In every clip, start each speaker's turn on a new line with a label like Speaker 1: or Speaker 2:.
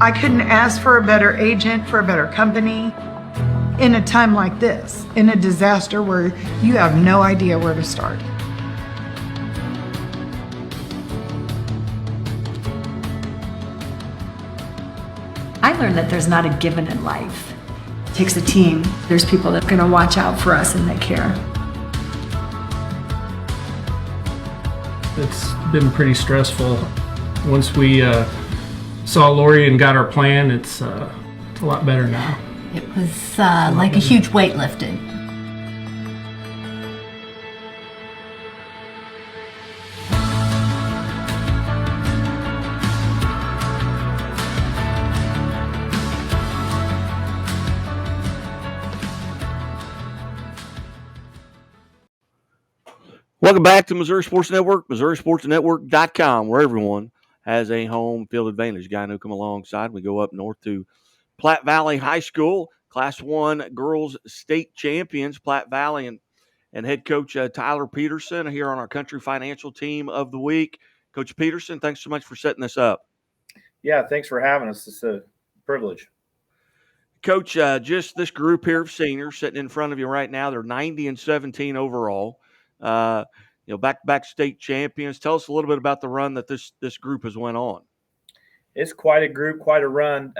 Speaker 1: I couldn't ask for a better agent, for a better company in a time like this, in a disaster where you have no idea where to start.
Speaker 2: I learned that there's not a given in life. It takes a team. There's people that are going to watch out for us and that care.
Speaker 3: It's been pretty stressful. Once we saw Lori and got our plan, it's a lot better now.
Speaker 4: It was like a huge weight lifted.
Speaker 5: Welcome back to Missouri Sports Network, MissouriSportsNetwork.com, where everyone has a home field advantage. Guy who come alongside. We go up north to Platte Valley High School, Class 1 girls state champions, Platte Valley, and head coach Tyler Peterson here on our Country Financial Team of the Week. Coach Peterson, thanks so much for setting this up.
Speaker 6: Yeah, thanks for having us. It's a privilege.
Speaker 5: Coach, just this group here of seniors sitting in front of you right now, they're 90-17 overall. Back state champions. Tell us a little bit about the run that this group has went on.
Speaker 6: It's quite a group, quite a run.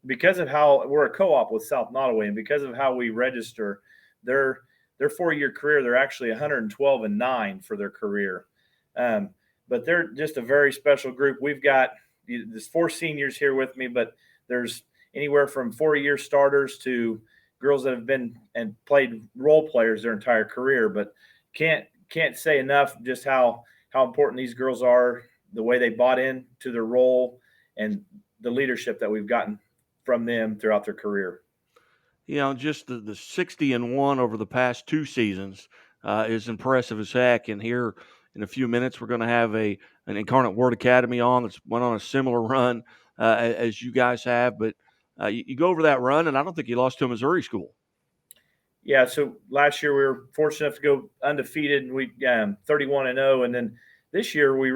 Speaker 6: Because of how we're a co-op with South Nottoway, and because of how we register, their 4-year career, they're actually 112-9 for their career. But they're just a very special group. We've got there's 4 seniors here with me, but there's anywhere from 4-year starters to girls that have been and played role players their entire career. But can't say enough just how important these girls are, the way they bought in to their role, and the leadership that we've gotten from them throughout their career.
Speaker 5: Just the 60-1 over the past 2 seasons is impressive as heck. And here in a few minutes, we're going to have an Incarnate Word Academy that's went on a similar run as you guys have. But you go over that run, and I don't think you lost to a Missouri school.
Speaker 6: Yeah, so last year we were fortunate enough to go undefeated. We 31-0, and then this year we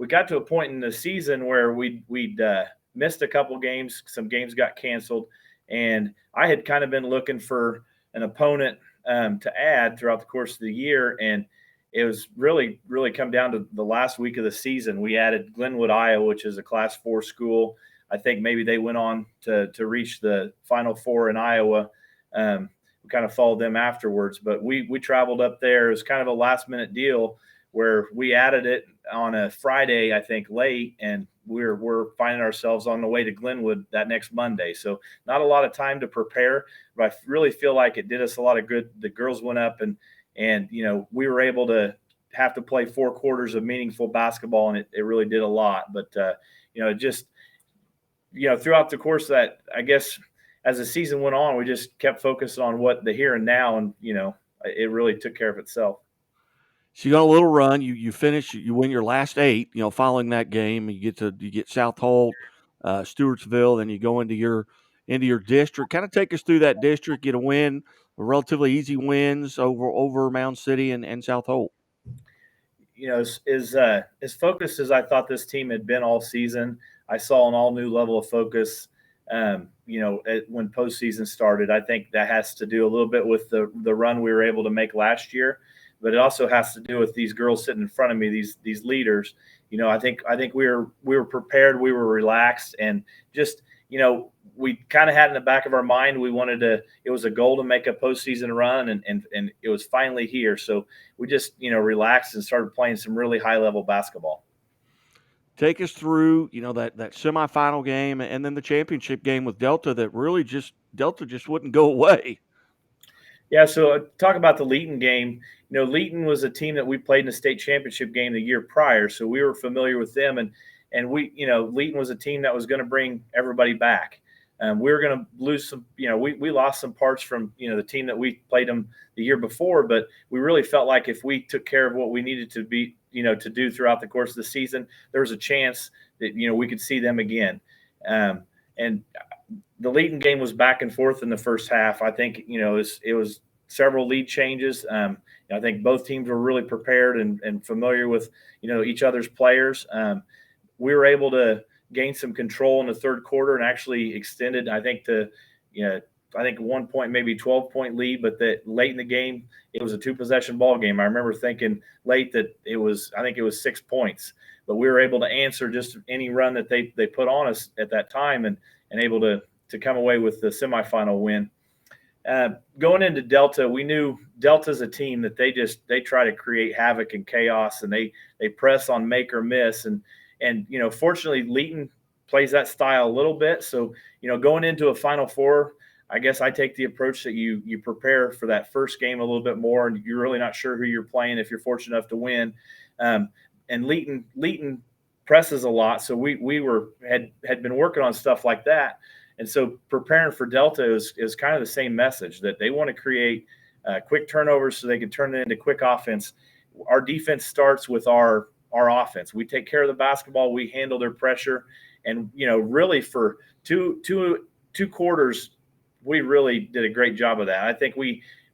Speaker 6: got to a point in the season where we'd missed a couple games. Some games got canceled, and I had kind of been looking for an opponent to add throughout the course of the year, and it was really come down to the last week of the season. We added Glenwood, Iowa, which is a Class 4 school. I think maybe they went on to reach the Final Four in Iowa. We kind of followed them afterwards, but we traveled up there. It was kind of a last-minute deal where we added it on a Friday, I think, late, and we're finding ourselves on the way to Glenwood that next Monday. So not a lot of time to prepare, but I really feel like it did us a lot of good. The girls went up and we were able to have to play 4 quarters of meaningful basketball, and it really did a lot. But throughout the course of that, I guess as the season went on, we just kept focused on what the here and now, and it really took care of itself.
Speaker 5: So you got a little run. You finish. You win your last 8. Following that game, you get South Holt, Stewartsville, then you go into your district. Kind of take us through that district. Get a win, relatively easy wins over Mound City and South Holt.
Speaker 6: As focused as I thought this team had been all season, I saw an all new level of focus. When postseason started, I think that has to do a little bit with the run we were able to make last year, but it also has to do with these girls sitting in front of me, these leaders. I think we were prepared, we were relaxed, and just we kind of had in the back of our mind it was a goal to make a postseason run, and it was finally here. So we just relaxed and started playing some really high level basketball.
Speaker 5: Take us through, that semifinal game and then the championship game with Delta that really Delta just wouldn't go away.
Speaker 6: Yeah, so talk about the Leeton game. Leeton was a team that we played in the state championship game the year prior, so we were familiar with them. And we, Leeton was a team that was going to bring everybody back. We were going to lose some, we lost some parts from, the team that we played them the year before, but we really felt like if we took care of what we needed to be, to do throughout the course of the season, there was a chance that, we could see them again. And the Leeton game was back and forth in the first half. I think, it was several lead changes. I think both teams were really prepared and familiar with, each other's players. We were able to gained some control in the third quarter and actually extended, I think, I think 1 point, maybe 12-point lead, but that late in the game, it was a 2-possession ball game. I remember thinking late that I think it was 6 points, but we were able to answer just any run that they put on us at that time and able to come away with the semifinal win. Going into Delta, we knew Delta's a team that they try to create havoc and chaos, and they press on make or miss. And fortunately, Leeton plays that style a little bit. So, going into a Final Four, I guess I take the approach that you prepare for that first game a little bit more, and you're really not sure who you're playing if you're fortunate enough to win. And Leeton presses a lot, so we had been working on stuff like that. And so preparing for Delta is kind of the same message, that they want to create quick turnovers so they can turn it into quick offense. Our defense starts with our offense. We take care of the basketball. We handle their pressure. And, really for two quarters, we really did a great job of that. I think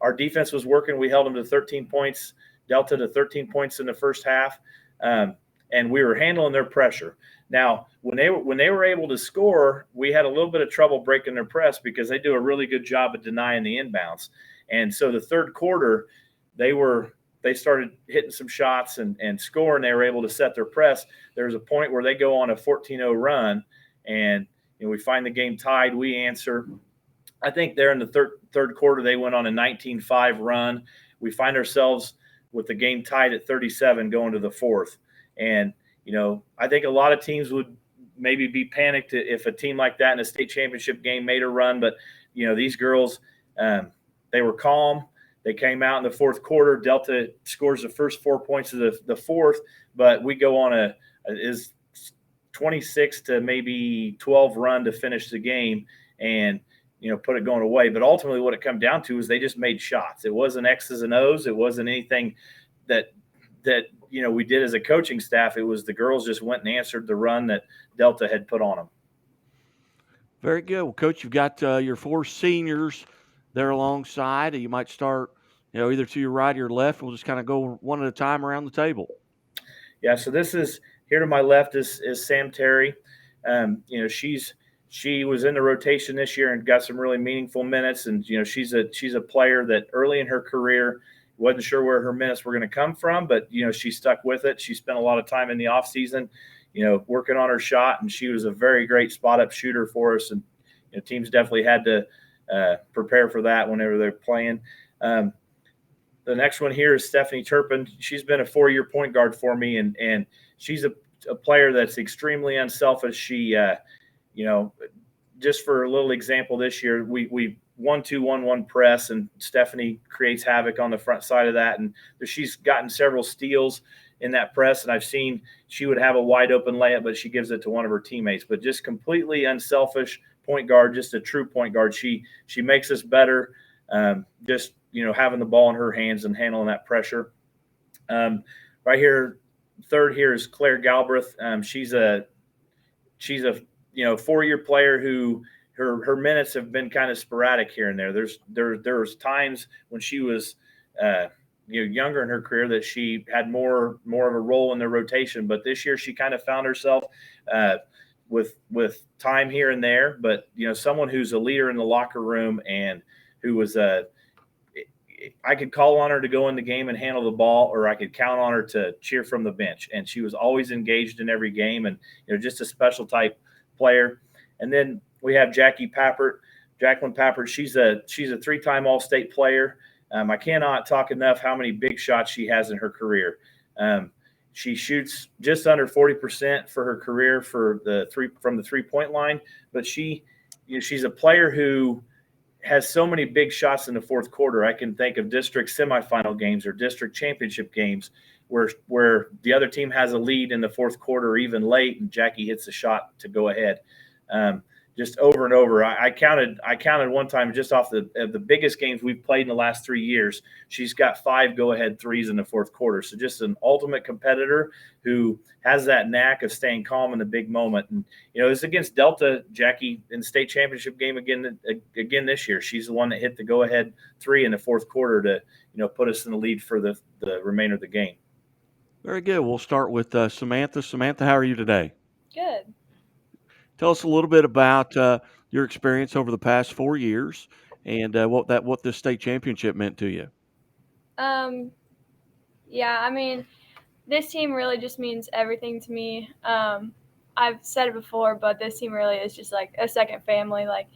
Speaker 6: our defense was working. We held them to 13 points, Delta to 13 points in the first half. And we were handling their pressure. Now, when they were able to score, we had a little bit of trouble breaking their press because they do a really good job of denying the inbounds. And so the third quarter, they started hitting some shots and scoring. They were able to set their press. There was a point where they go on a 14-0 run, and we find the game tied. We answer. I think there in the third quarter, they went on a 19-5 run. We find ourselves with the game tied at 37 going to the fourth. And, I think a lot of teams would maybe be panicked if a team like that in a state championship game made a run. But, these girls, they were calm. They came out in the fourth quarter. Delta scores the first 4 points of the fourth, but we go on is 26 to maybe 12 run to finish the game and, put it going away. But ultimately what it come down to is they just made shots. It wasn't X's and O's. It wasn't anything that we did as a coaching staff. It was the girls just went and answered the run that Delta had put on them.
Speaker 5: Very good. Well, Coach, you've got your 4 seniors there alongside. You might start, either to your right or your left. We'll just kind of go one at a time around the table.
Speaker 6: Yeah. So this is here to my left is Sam Terry. She was in the rotation this year and got some really meaningful minutes. And, she's a player that early in her career wasn't sure where her minutes were going to come from, but, she stuck with it. She spent a lot of time in the off season, working on her shot, and she was a very great spot up shooter for us. And, teams definitely had to prepare for that whenever they're playing. The next one here is Stephanie Turpin. She's been a 4-year point guard for me, and she's a player that's extremely unselfish. She, just for a little example, this year we 1-2-1-1 press, and Stephanie creates havoc on the front side of that, and she's gotten several steals in that press, and I've seen she would have a wide open layup, but she gives it to one of her teammates. But just completely unselfish point guard, just a true point guard. She makes us better, just having the ball in her hands and handling that pressure. Right here, third here is Claire Galbraith. She's a 4-year player who her minutes have been kind of sporadic here and there. There was times when she was younger in her career that she had more of a role in the rotation, but this year she kind of found herself with time here and there. But someone who's a leader in the locker room and who was I could call on her to go in the game and handle the ball, or I could count on her to cheer from the bench. And she was always engaged in every game, and just a special type player. And then we have Jacqueline Pappert. She's a 3-time All-State player. I cannot talk enough how many big shots she has in her career. She shoots just under 40% for her career from the 3-point line, but she's a player who has so many big shots in the fourth quarter. I can think of district semifinal games or district championship games where the other team has a lead in the fourth quarter or even late, and Jackie hits a shot to go ahead. Just over and over. I counted one time just off the biggest games we've played in the last 3 years. She's got 5 go-ahead threes in the fourth quarter. So just an ultimate competitor who has that knack of staying calm in the big moment. And it's against Delta, Jackie, in the state championship game again this year. She's the one that hit the go-ahead 3 in the fourth quarter to put us in the lead for the remainder of the game.
Speaker 5: Very good. We'll start with Samantha. Samantha, how are you today?
Speaker 7: Good.
Speaker 5: Tell us a little bit about your experience over the past 4 years and what this state championship meant to you.
Speaker 7: Um, yeah, I mean, this team really just means everything to me. I've said it before, but this team really is just like a second family. Like,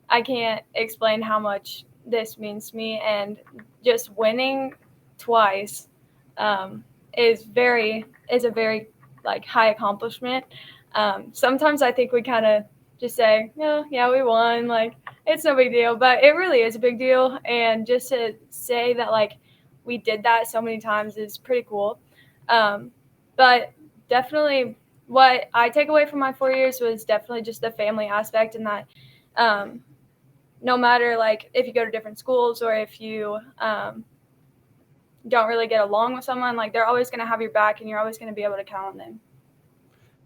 Speaker 7: I can't explain how much this means to me, and just winning twice um, is a very like high accomplishment. Sometimes I think we kind of just say, no, yeah, we won, like it's no big deal, but it really is a big deal. And just to say that like we did that so many times is pretty cool. But definitely, what I take away from my 4 years was definitely just the family aspect, and that um, no matter like if you go to different schools or if you don't really get along with someone, like they're always going to have your back and you're always going to be able to count on them.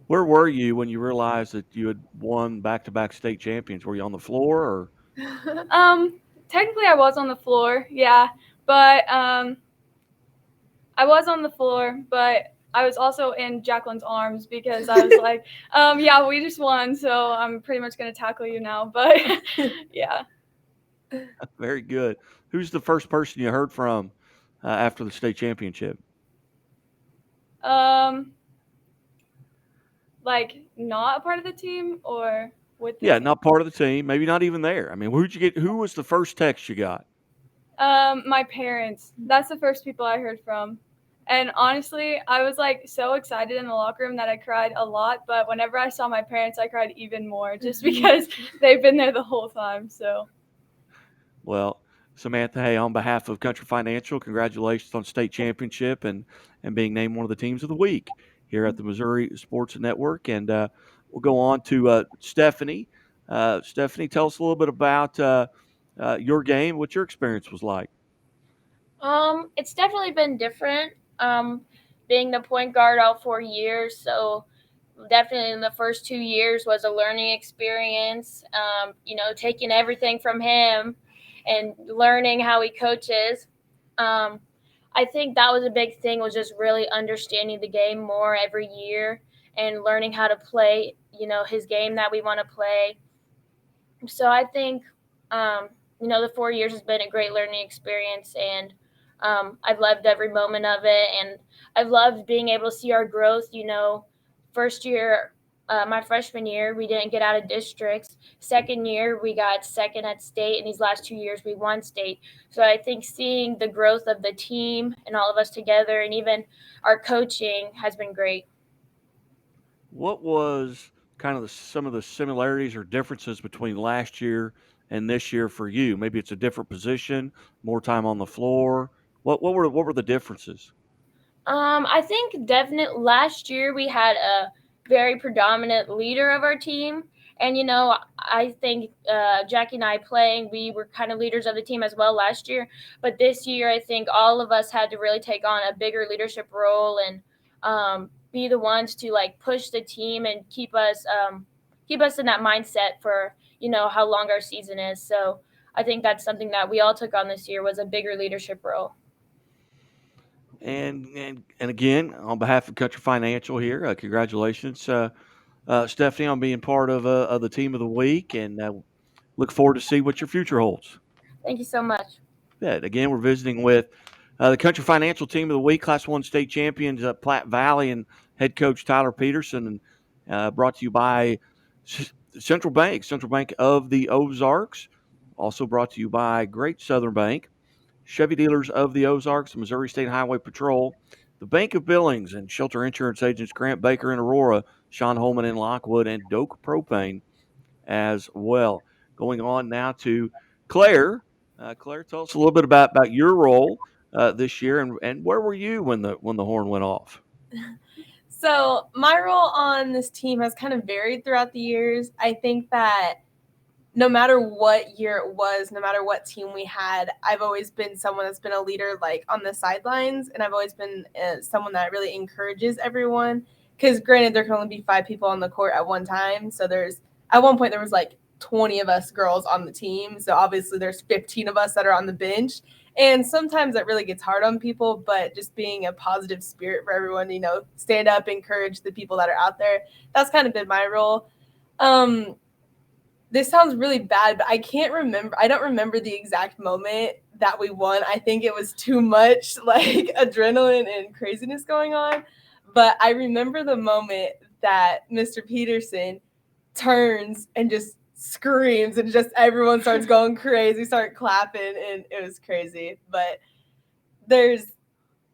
Speaker 5: Where were you when you realized that you had won back-to-back state champions? Were you on the floor or?
Speaker 7: Technically I was on the floor, yeah, but I was on the floor, but I was also in Jacqueline's arms because I was like, yeah, we just won, so I'm pretty much going to tackle you now. But yeah.
Speaker 5: Very good. Who's the first person you heard from after the state championship?
Speaker 7: Like not a part of the team or with the
Speaker 5: Yeah,
Speaker 7: team?
Speaker 5: not part of the team. Maybe not even there. I mean, who'd you get? Who was the first text you got?
Speaker 7: My parents. That's the first people I heard from. And honestly, I was like so excited in the locker room that I cried a lot. But whenever I saw my parents, I cried even more just because they've been there the whole time. So,
Speaker 5: Well, Samantha, hey, on behalf of Country Financial, congratulations on state championship and being named one of the teams of the week here at the Missouri Sports Network. And we'll go on to Stephanie. Stephanie, tell us a little bit about your game, what your experience was like.
Speaker 8: It's definitely been different. Being the point guard all 4 years, so definitely in the first 2 years was a learning experience. Taking everything from him and learning how he coaches. I think that was a big thing, was just really understanding the game more every year and learning how to play, his game that we want to play. So I think, the 4 years has been a great learning experience, and I've loved every moment of it, and I've loved being able to see our growth. First year, my freshman year, we didn't get out of districts. Second year, we got second at state, and these last 2 years, we won state. So I think seeing the growth of the team and all of us together, and even our coaching, has been great.
Speaker 5: What was kind of some of the similarities or differences between last year and this year for you? Maybe it's a different position, more time on the floor. What were the differences?
Speaker 8: I think definitely last year we had a very predominant leader of our team. And, I think Jackie and I playing, we were kind of leaders of the team as well last year. But this year, I think all of us had to really take on a bigger leadership role and be the ones to like push the team and keep us in that mindset for, how long our season is. So I think that's something that we all took on this year, was a bigger leadership role.
Speaker 5: And again, on behalf of Country Financial here, congratulations, Stephanie, on being part of the team of the week, and look forward to see what your future holds.
Speaker 8: Thank you so much.
Speaker 5: Yeah, again, we're visiting with the Country Financial team of the week, Class 1 state champions, Platte Valley, and head coach Tyler Peterson, and brought to you by Central Bank of the Ozarks. Also brought to you by Great Southern Bank, Chevy Dealers of the Ozarks, Missouri State Highway Patrol, the Bank of Billings, and Shelter Insurance Agents Grant Baker in Aurora, Sean Holman in Lockwood, and Doak Propane as well. Going on now to Claire. Claire, tell us a little bit about your role this year, and where were you when the horn went off?
Speaker 9: So my role on this team has kind of varied throughout the years. I think that no matter what year it was, no matter what team we had, I've always been someone that's been a leader like on the sidelines, and I've always been someone that really encourages everyone. Because granted, there can only be 5 people on the court at one time. So at one point there was like 20 of us girls on the team. So obviously there's 15 of us that are on the bench. And sometimes that really gets hard on people, but just being a positive spirit for everyone, stand up, encourage the people that are out there. That's kind of been my role. This sounds really bad, but I can't remember. I don't remember the exact moment that we won. I think it was too much like adrenaline and craziness going on. But I remember the moment that Mr. Peterson turns and just screams and just everyone starts going crazy, start clapping, and it was crazy. But there's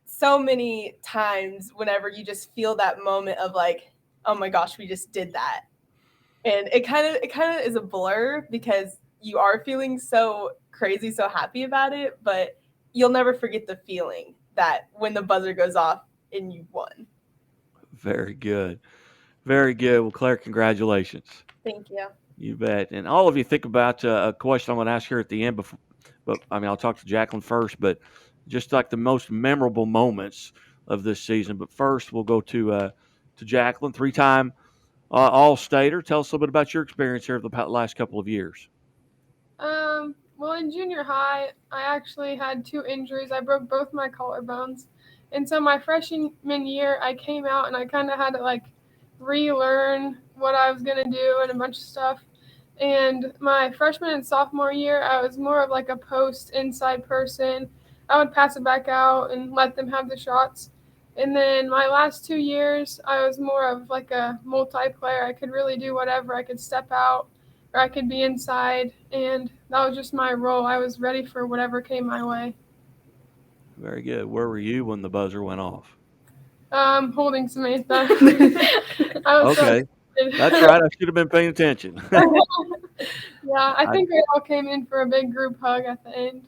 Speaker 9: so many times whenever you just feel that moment of like, oh my gosh, we just did that. And it kind of is a blur because you are feeling so crazy, so happy about it, but you'll never forget the feeling that when the buzzer goes off and you won.
Speaker 5: Very good. Very good. Well, Claire, congratulations.
Speaker 9: Thank you.
Speaker 5: You bet. And all of you think about a question I'm going to ask here at the end. But I mean, I'll talk to Jacqueline first. But just like the most memorable moments of this season. But first, we'll go to Jacqueline, three-time All-Stater. Tell us a little bit about your experience here of the last couple of years.
Speaker 10: Well, in junior high, I actually had 2 injuries. I broke both my collarbones. And so my freshman year, I came out and I kind of had to like relearn what I was going to do and a bunch of stuff. And my freshman and sophomore year, I was more of like a post inside person. I would pass it back out and let them have the shots. And then my last 2 years, I was more of like a multiplayer. I could really do whatever. I could step out or I could be inside. And that was just my role. I was ready for whatever came my way.
Speaker 5: Very good. Where were you when the buzzer went off?
Speaker 10: Holding Samantha. I was
Speaker 5: Okay. That's right. I should have been paying attention.
Speaker 10: Yeah, I think we all came in for a big group hug at the end.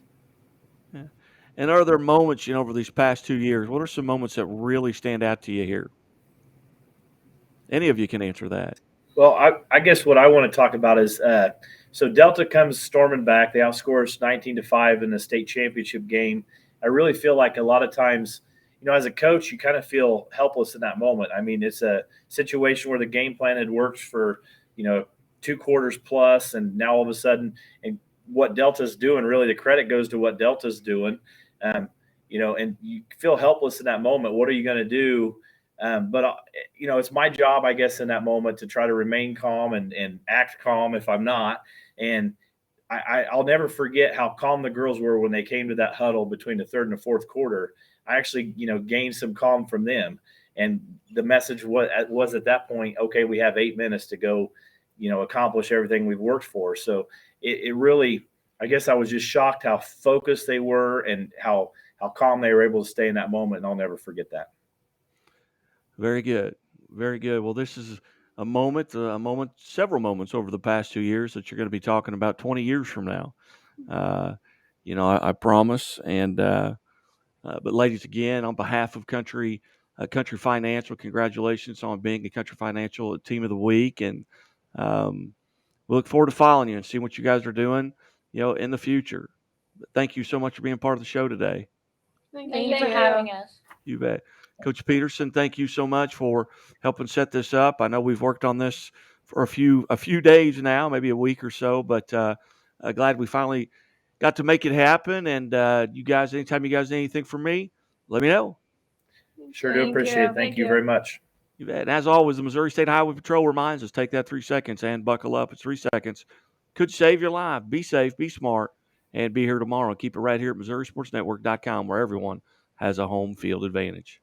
Speaker 5: Yeah. And are there moments, over these past 2 years, what are some moments that really stand out to you here? Any of you can answer that.
Speaker 6: Well, I guess what I want to talk about is so Delta comes storming back. They outscore us 19-5 in the state championship game. I really feel like a lot of times, as a coach, you kind of feel helpless in that moment. I mean, it's a situation where the game plan had worked for, 2 quarters plus, and now all of a sudden, and what Delta's doing, really the credit goes to what Delta's doing, and you feel helpless in that moment. What are you going to do? But it's my job, I guess, in that moment to try to remain calm and act calm if I'm not. And I'll never forget how calm the girls were when they came to that huddle between the third and the fourth quarter. I actually, gained some calm from them. And the message was at that point, okay, we have 8 minutes to go, accomplish everything we've worked for. So it really, I guess I was just shocked how focused they were and how calm they were able to stay in that moment. And I'll never forget that.
Speaker 5: Very good. Very good. Well, this is several moments over the past 2 years that you're going to be talking about 20 years from now. I promise. And, but ladies, again, on behalf of Country Financial, congratulations on being a Country Financial Team of the Week. And we look forward to following you and seeing what you guys are doing, in the future. But thank you so much for being part of the show today.
Speaker 8: Thank you for having us.
Speaker 5: You bet. Coach Peterson, thank you so much for helping set this up. I know we've worked on this for a few days now, maybe a week or so, but glad we finally got to make it happen. And you guys, anytime you guys need anything from me, let me know.
Speaker 6: Sure do appreciate it. Thank you very much.
Speaker 5: You bet. And as always, the Missouri State Highway Patrol reminds us, take that 3 seconds and buckle up. It's 3 seconds. Could save your life. Be safe, be smart, and be here tomorrow. Keep it right here at MissouriSportsNetwork.com, where everyone has a home field advantage.